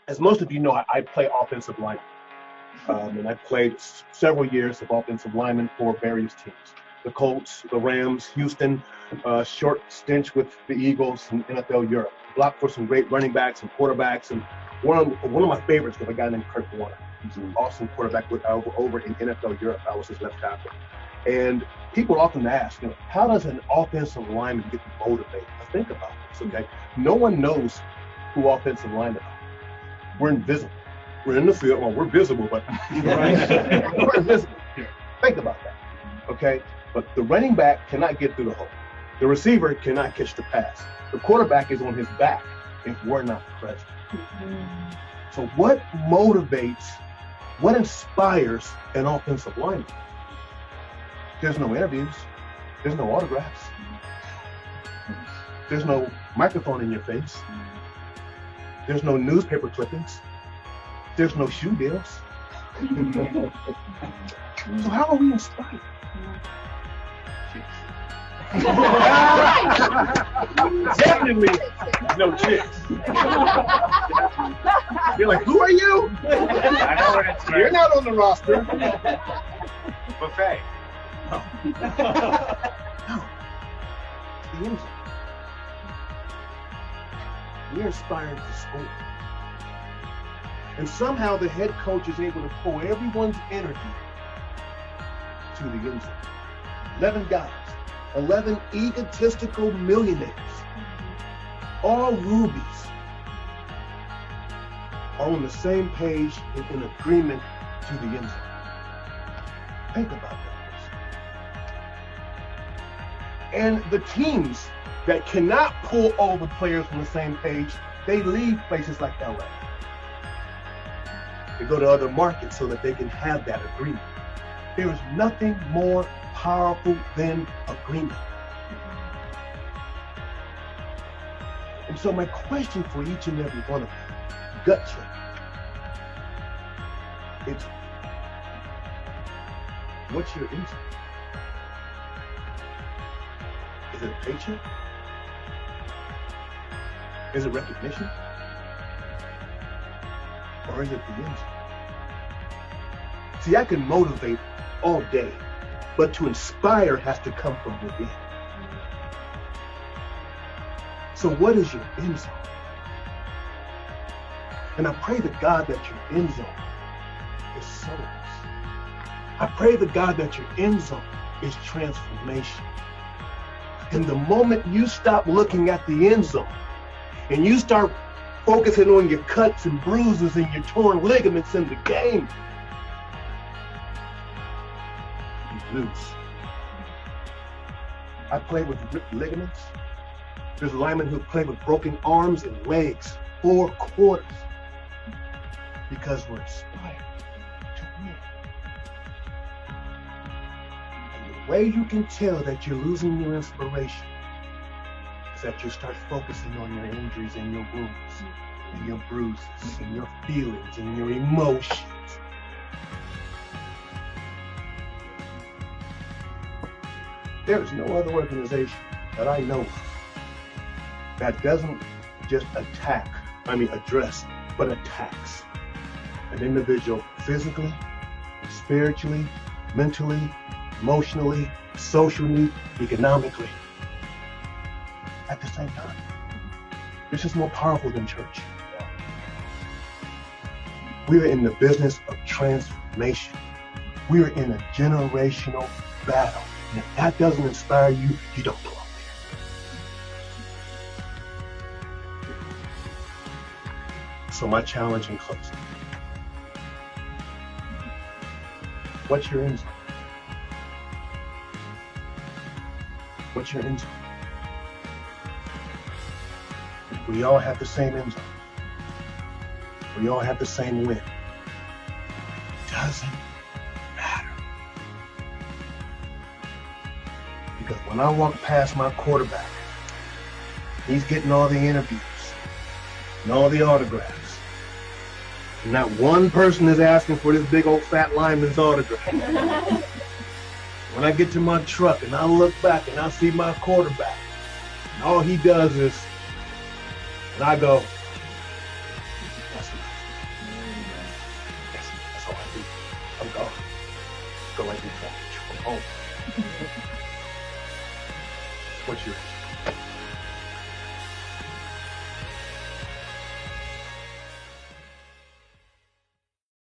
As most of you know, I play offensive line. And I played several years of offensive lineman for various teams. The Colts, the Rams, Houston, short stint with the Eagles and NFL Europe. Blocked for some great running backs and quarterbacks. And one of my favorites was a guy named Kurt Warner. He's an awesome quarterback over in NFL Europe. I was his left tackle. And people often ask, how does an offensive lineman get motivated? Now think about this, okay? No one knows who offensive linemen are. We're invisible. We're in the field. Well, we're visible, but we're invisible. Think about that, okay? But the running back cannot get through the hole. The receiver cannot catch the pass. The quarterback is on his back if we're not present. So what motivates, what inspires an offensive lineman? There's no interviews. There's no autographs. There's no microphone in your face. There's no newspaper clippings. There's no shoe deals. So how are we inspired? Definitely no chicks. You're like, who are you? I know what it's You're not on the roster. Buffet. No. The end zone. We're inspired to score. And somehow the head coach is able to pull everyone's energy to the end zone. 11 guys, 11 egotistical millionaires, all rubies, are on the same page and in agreement to the end zone. Think about that. And the teams that cannot pull all the players from the same page, they leave places like LA. They go to other markets so that they can have that agreement. There is nothing more powerful than agreement. And so my question for each and every one of you, gut check, it's what's your insight? Is it a paycheck? Is it recognition? Or is it the end zone? See, I can motivate all day, but to inspire has to come from within. So what is your end zone? And I pray to God that your end zone is souls. I pray to God that your end zone is transformation. And the moment you stop looking at the end zone and you start focusing on your cuts and bruises and your torn ligaments in the game, you lose. I played with ripped ligaments. There's linemen who played with broken arms and legs, 4 quarters, because we're inspired to win. And the way you can tell that you're losing your inspiration is that you start focusing on your injuries and your wounds and your bruises and your feelings and your emotions. There is no other organization that I know of that doesn't just address, but attacks an individual physically, spiritually, mentally, emotionally, socially, economically, at the same time. This is more powerful than church. We are in the business of transformation. We are in a generational battle. And if that doesn't inspire you, you don't belong there. So my challenge in closing. What's your end zone? What's your end zone? We all have the same end zone. We all have the same win. It doesn't matter. Because when I walk past my quarterback, he's getting all the interviews and all the autographs. And not one person is asking for this big old fat lineman's autograph. When I get to my truck and I look back and I see my quarterback, and all he does is, and I go, that's enough. Oh. What's yours?